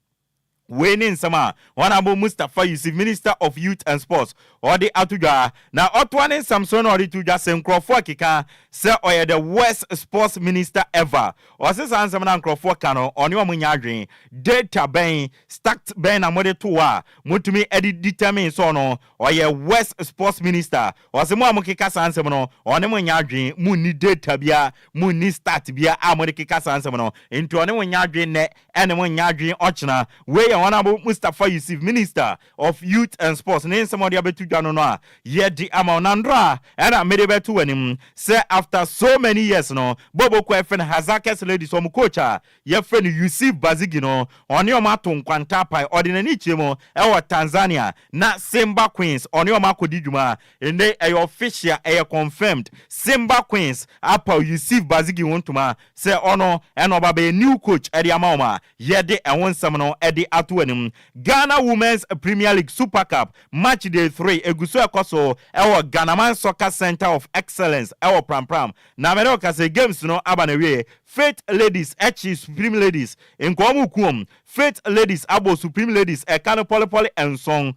Winning sama honorable Mustafa Yusuf Minister of Youth and Sports or the Atuja na Otwane Samson or the Tuja Sencrofo Kika say or the worst sports minister ever or says Ansamana Crofo Kano on your munyadrin data ben stacked ben amode tuwa mutumi edit determine so no or your worst sports minister or se mo amukika sansemono on the munyadrin muni data bia muni start bia amode kika sansemono into on the munyadrin ne and the munyadrin ochna we Honorable Mustafa Yusuf Minister of Youth and Sports name somebody abetu jano no ye di amonandra and amede betu enim say after so many years no bobo kwa friend Hazakes ladies omu coach your friend Yusuf Bazigi no oni omato nkwanta pai ordinary chemo ewo Tanzania na Simba Queens oni omako dijuma ende e official e confirmed Simba Queens apa Yusuf Bazigi wontuma se ono eno babe new coach edi amaoma yede ewonsam no edi atoanim Ghana Women's Premier League Super Cup match day 3 eguso ekoso ewo Ghana Soccer Center of Excellence ewo Pram na mere okase games no aba na wie Faith Ladies Supreme Ladies enkomu kuom Faith Ladies abo Supreme Ladies ekano polypoly ensong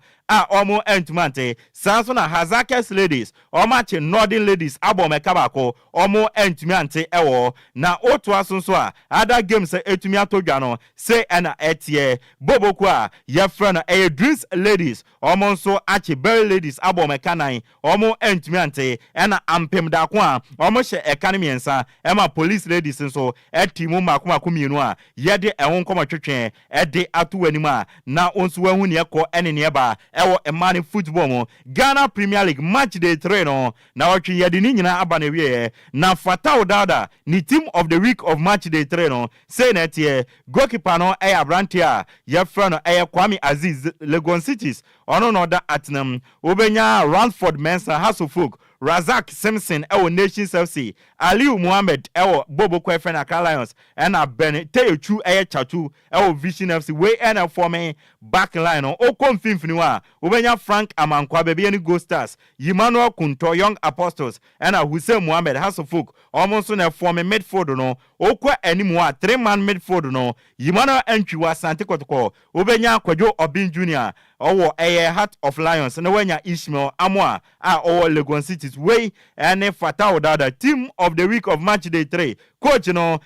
omo entumante sanso na Hazakes Ladies omache Northern Ladies abo mekabako omo entumante ewo na otu asunso other games etumi atodwa no say na etie boboku ye friend Dreams Ladies omo nso ache Berry Ladies abo mekanan omo entumante na ampem dako omo hye economy ensa ema Police Ladies nso etimu makoma mienu yede ehon koma twetwe ede ato anima na onso wahu ne ekọ ene ne ba ewo emani football mo Ghana Premier League match day 3 no na otwe yede ni nyina aba na wie na Fatau Dada ni team of the week of match day 3 no say na tie goalkeeper no Abrantia ye friend no Kwame Aziz Legon Cities ono no da atnam obenya Ranford Mensa Hasselfolk Razak Simpson ewo Nations FC Aliu Mohammed ewo Bobo Kwefena Lions ena Ben Teyochu Chatu ewo Vision FC we ena forming back line o konfimfini wa obenya Frank Amankwa bebe ni Go Stars Emmanuel Kunto Young Apostles ena Hussein Mohammed Hasselfolk almost na forming midfield no okwa animu 3-man midfield no Emmanuel Enquiries Asante Kotoko obenya Kwadwo Obin Jr. owo Heart of Lions na wenya Ishmael Amwa owo Legon Cities way and Fatau Dada team of the week of match day 3 coach no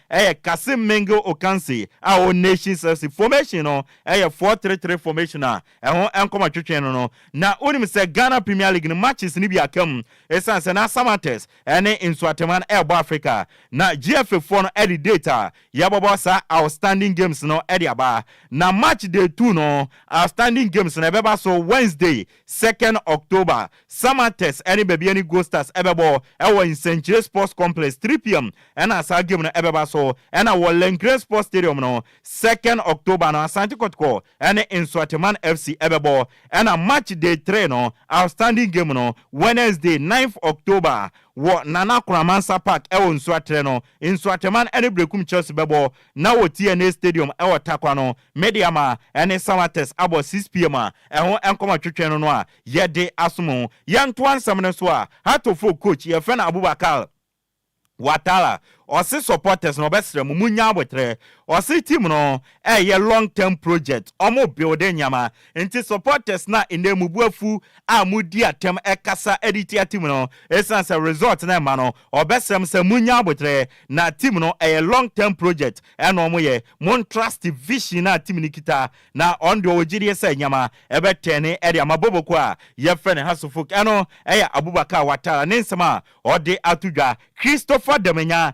Kasim Mengo Okansi our Nations FC formation no 4-3-3 formation ehon enkoma twetwe no na onim se Ghana Premier League no matches ni bi akam esanse na Samates ene Nswateman Ebo Africa na GFA4 no edi data yabobo sa outstanding games no edi aba na match day 2 no outstanding games na beba so Wednesday 2nd October Samates ene baby any Go Stars ebebo ewo in Century Sports Complex 3 p.m. and as game no ebeba so and a Wallen Sports Stadium no 2nd October no Asante Kotoko and in Swateman FC ebebo and a match day 3 no outstanding game no Wednesday 9th October wo Nana Kramansa Park ewo Nswatre no Nswateman any brekum Chelsea bebo na wo TNA Stadium ewo Takwa no Mediama and Samates abo 6 p.m. ehon enkoma twetwe no a yede asomo yanto ansam no so a hatofo coach ye friend Abubakar Watala Osi supporters no besre mu munya abotre osi team no ye long term project omo build nyama enti supporters na enemu buafu amudi atem ekasa editia team no essence result na ma no obesrem se munya abotre na team no long term project eno mo ye mon trust vision na team nikita na on the ogiri se nyama ebetene edi amaboboko a ye friend Hasselfolk eno Abubakar Watala nensema ode atudwa Christopher Demenya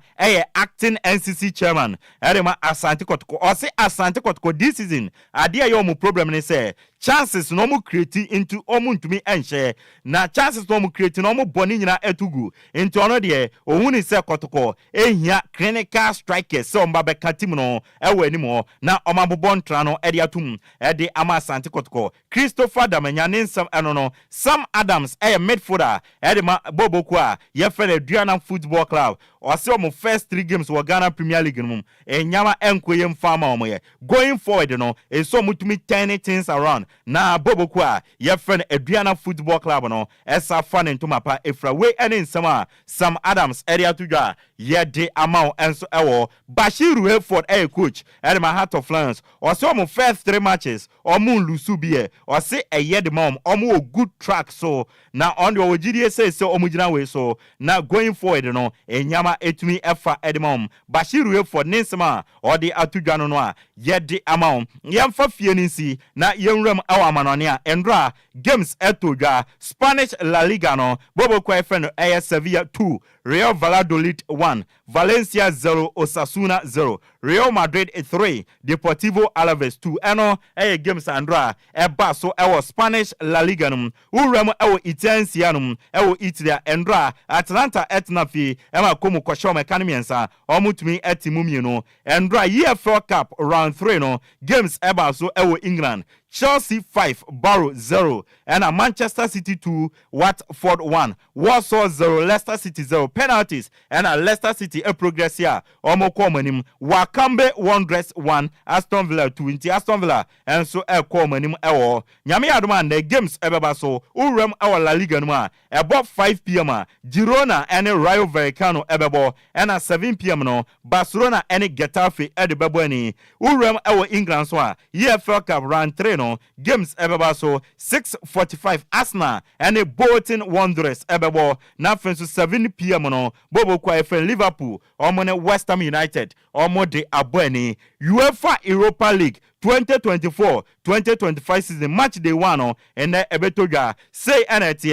acting NCC chairman Erema Asante Kotoko or say Asante Kotoko this season adia yo mu problem ne say chances no mu create into omu ntumi enhye na chances no mu create no mu boni nyina etugu into ono de ohuni say Kotoko ehia clinical strikers so mba beka team no ewo animo na omabobon ntra no ede atum ede ama Asante Kotoko Christopher Damanya nsam eno no Sam Adams midfielder Erema Boboku a ye friend Duana Football Club or say omu first 3 games wa Ghana Premier League no enyama enkoyem farmer omoye going forward no so mutumi turning things around na Boboku a ye friend Aduana Football Club no esa fan into mapa efra we ene nsama Sam Adams area tudwa ye de amount enso ewo Bashiru Hayford coach at my Heart of Lions or so omu first 3 matches omu lusu bie or say ye de mom omu good track so na on the OGDA say so omu jina we so na going forward no enyama etumi ɛfa edimom Bashiru for Ninsema or the Atujano no a yedi amount yemfa fie nsi na yemrem awa manonia endra games etodwa Spanish La Liga no bobo kwa friend AS Sevilla 2 Real Valladolid 1 Valencia 0 Osasuna 0 Real Madrid 3 Deportivo Alaves 2 eno games andra eba so ewo Spanish La Liga num urem ewo Italian ewo Italia endra Atlanta etnafi ema komu kwasho mekanimiensa omutumi etimumie no endra EFL Cup round 3 no games eba so ewo England Chelsea 5 Borough 0 and a Manchester City 2 Watford 1 Warsaw 0 Leicester City 0 penalties and a Leicester City a progress here omokomanim Wakambe Wanderers 1 Aston Villa 2 inti Aston Villa and so e komanim ewo nyame adoma the games ebeba so urem our La Liga no about 5 p.m. Girona and Rayo Vallecano ebebo and at 7 p.m. no Barcelona and Getafe edebebo ani urem our England so EFL Cup round 3 no games ebeba so 6:45 Arsenal and a Bolton Wanderers ebebo na fenso 7 p.m. no bobo kwa Liverpool omone West Ham United omode aboni UEFA Europa League 2024-2025 season match day 1 and ebetoja say NT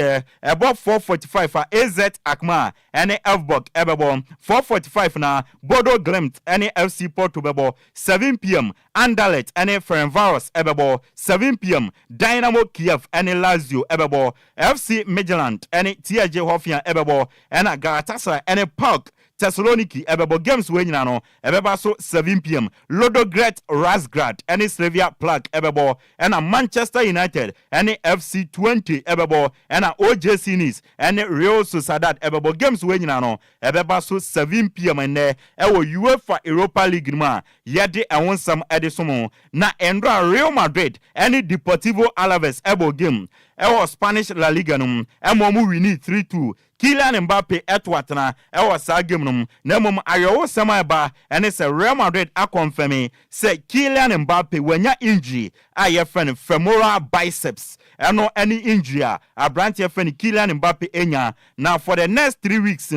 about 4:45 for AZ Akma and Elfsborg ebebo 4:45 na Bodo Glimt and FC Porto bebo 7 p.m. Anderlecht and Ferencváros ebebo 7 p.m. Dynamo Kiev and Lazio ebebo FC Midtjylland and TSG Hoffenheim ebebo and Galatasaray and PAOK Thessaloniki ebebo games we nyina no ebeba so 7 p.m. Ludogorets Razgrad and Slavia Prague ebebo and Manchester United and FC 20 ebebo and OJC Nice and Real Sociedad ebebo games we nyina no ebeba so 7 p.m. and ewo UEFA Europa League ma yede ewonsam edisomo na endra Real Madrid and Deportivo Alaves ebo game ewo Spanish La Liga num emomu wini 3-2 Kylian Mbappe etwatna ewo sa game num na mom ayewo sema ba ene se Real Madrid akonfirm se Kylian Mbappe wanya injury aye friend femoral biceps eno any injury a branch friend Kylian Mbappe enya na for the next 3 weeks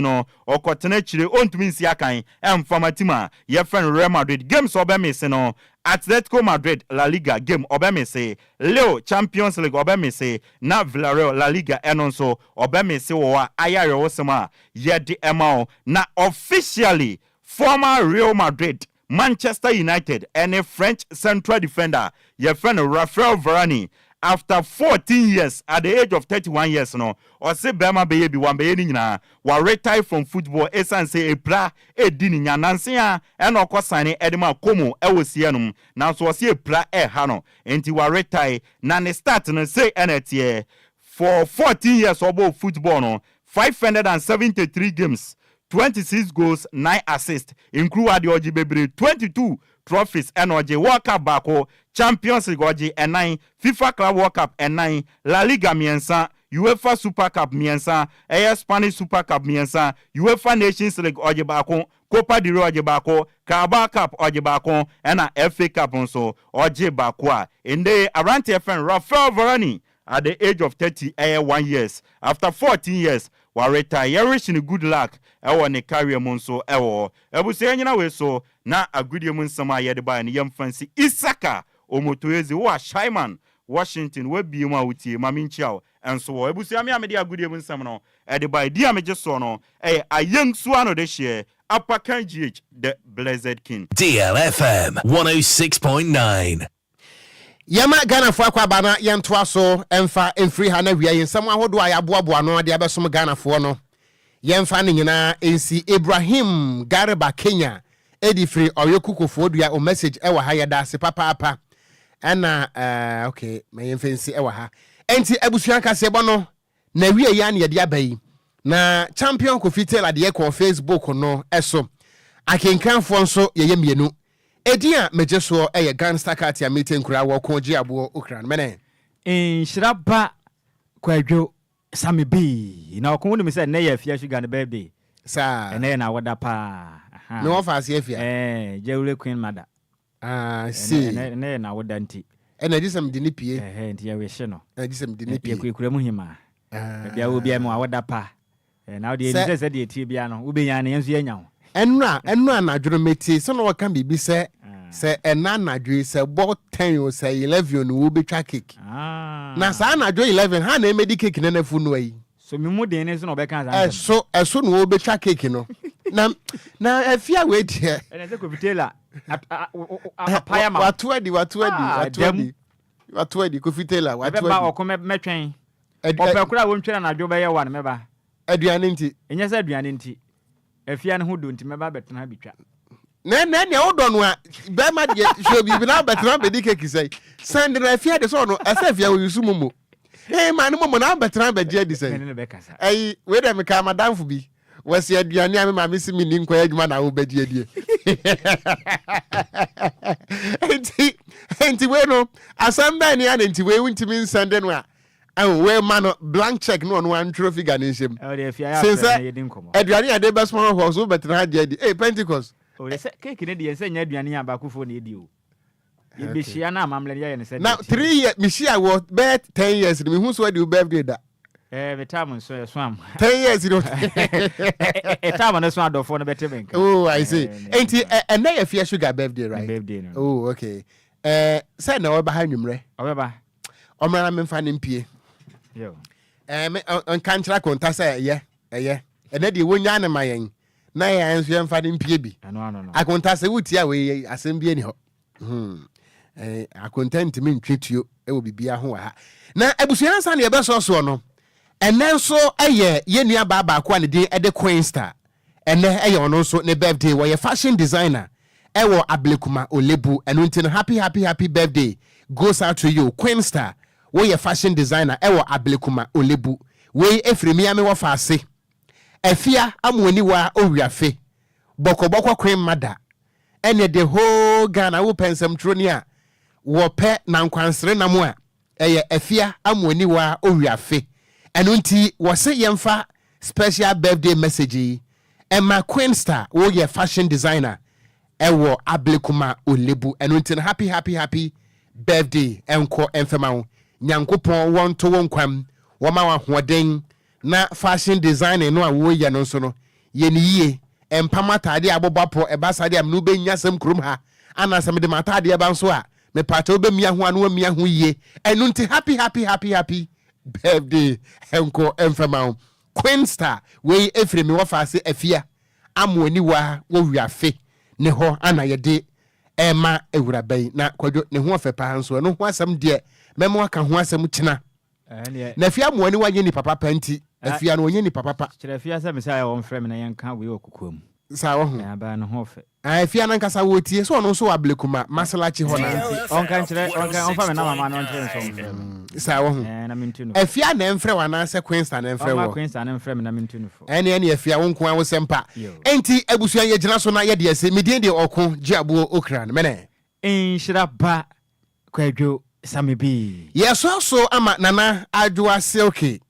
okotena chire ontumi nsi akan emfamatima ye friend Real Madrid games obemese no Atletico Madrid La Liga game obemese Leo Champions League obemese na Villarreal La Liga enonso obemese wo ayare wosema yedi emao na officially former Real Madrid Manchester United and a French central defender your friend Raphael Varane after 14 years at the age of 31 years no or say bema be bi wan be nyina wa retire from football esan say epra edini nya nansia e no kosane edema komo e wosie no na so say epra e ha no enti wa retire na ne start no say enetie for 14 years obo football no 573 games 26 goals 9 assists include Adioji Bebre 22 trophies energy World Cup bako Champions League oji and 9 FIFA Club World Cup and 9 La Liga miensa UEFA Super Cup miensa Spanish Super Cup miensa UEFA Nations League oji bako Copa del Rey oji bako Carabao Cup oji bako and FA Cup also oji bako in the Arante friend Raphael Varane at the age of 1 years after 14 years wa retire wishing good luck ewo ne career monso ewo ebuse nyina we so na agudie mun sama yede ba ne yamfansi Isaka omotoyezi wa Shaiman Washington we bi ma wutie maminchiao enso wo ebuse ami amede agudie mun sam no ede ba di ameje so no ayang suano de hye Upper GH the Blessed King DLFM 106.9 Yama Ghana for Aquabana Yantua so emfa enfree ha na wia yensam ahodo ayaboaboa no de abesom Ghana for no yemfa ne nyina ensi Ibrahim Garba Kenya edifree oyekukofo dua o message ewa ha yeda se papa ana okay me yemfensi ewa ha enti abusuan kase bo no na wia ya na yede abai na champion ko fitela de ko Facebook no eso akenkanfo nso yeye mienu Edia mejeso eye gangster cat ya meeting kura wo Okogyeabour Ocran mene Nhyiraba Kwadwo Sammy B na okunwu me say na ye afia sugar ne birthday sa ene na woda pa no offer se afia Jewle Queen mother see ne na woda nti ene disem de ni pie nti ye we hye no disem de ni pie kura mu hima bia wo bia mu woda pa na wo de ni se de tie bia no wo benya ne yenso yenya ho enra na dworo meti so no waka bibi se enna na dwe se bo 10 o se 11 no wo betwa cake na sa na dwe 11 ha na emedi cake na nafu no ayi so mi mu den ne so no be kan za eso no wo betwa cake no na afia we die ene se ko vitela apaya ma watu adi ko vitela watu adi ba okome metwen opekura wo ntwera na dwo be ye wan meba aduane nti enye se aduane nti afia ne ho do nti meba betena bitwa ne odo no a be ma de show bi na betena be di cake say send na afia de so no asafia wo yusu mumu man mumu na betena be je di say we dem ka madam fu bi wasi aduane ame ma mesi mi ni nkwa adwuma na wo bedi adie enti we no asamba ni ana enti we wuntimi nsande no a we man blank check no one trophy ganishem since aduane ade be small horse wo betena ade adi Pentecost cake ne de ense nya aduane ya ba kufo na edi o ye be hia na amamle ya ne se now 3 years mi hia wo be 10 years mi hu so ade birthday da betam so so am 10 years you know etam na so adofo no bete benka oh I see enti and na your sugar birthday right birthday no oh okay say na oba ha nwumre obeba omra me mfa ne mpie yo me on kantra konta say ye ene de wonya ne mayen na ya enso mfa ne mpie bi no akonta say wuti a we asem bi ani ho akontent me ntwetuo e wo bibia ho wa ha na abusuan sa ne ye beso so no ene so eye ye nua baba kwa ne de de Queen Star ene eye ono so ne birthday wo ye fashion designer ewo ablekuma olebu eno ntin happy birthday goes out to you Queen Star wo ye fashion designer ewo ablekuma olebu we efremi ame wo fa ase afia amoni wa owiafe bokoboko Queen mother ene the whole Ghana wo pensem troni a wo pe na nkwansere na mo a eye afia amoni wa owiafe eno nti wo se yemfa special birthday message Emma Queen Star wo ye fashion designer ewo ablekuma olebu eno nti happy birthday enko enfema wo nyankopon wonto wonkwam wo ma wa hoden na fashion designer no a wo ye no so no ye ni yie empama tade abobapo ebasade am no be nyasem krom ha anasem de matade eba nso a me pata obemia ho anu amia ho yie eno nti happy birthday enko enfema Queen Star we efremi wo fa se afia amoni wa wo wiafe ne ho ana yede ema ewurabai na Kwadwo ne ho afepa nso no ho asem de memo aka ho asem kina na afia amoni wa ye ni papa panti afia no onye ni papa kire afia se me say wo mfrem na yenka we okukom sa wo ho aba no ho fe afia nan kasa wo tie so no so ablekuma masalachi ho na onka nchire onfa me na mama no nchire so mfrem sa wo ho na mintunu afia na mfre wa na se Queen Star na mfre wo Queen Star na mfrem na mintunu fo ene afia wo nko an wo sempa enti abusua ye gina so na ye de ase medin de Okogyeabour Ocran mene Nhyiraba Kwadwo Sammy B so ama nana adwa silky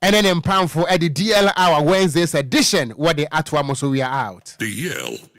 and then in Pamfo at the DL Hour Wednesdays edition where the Atwa so we are out. DL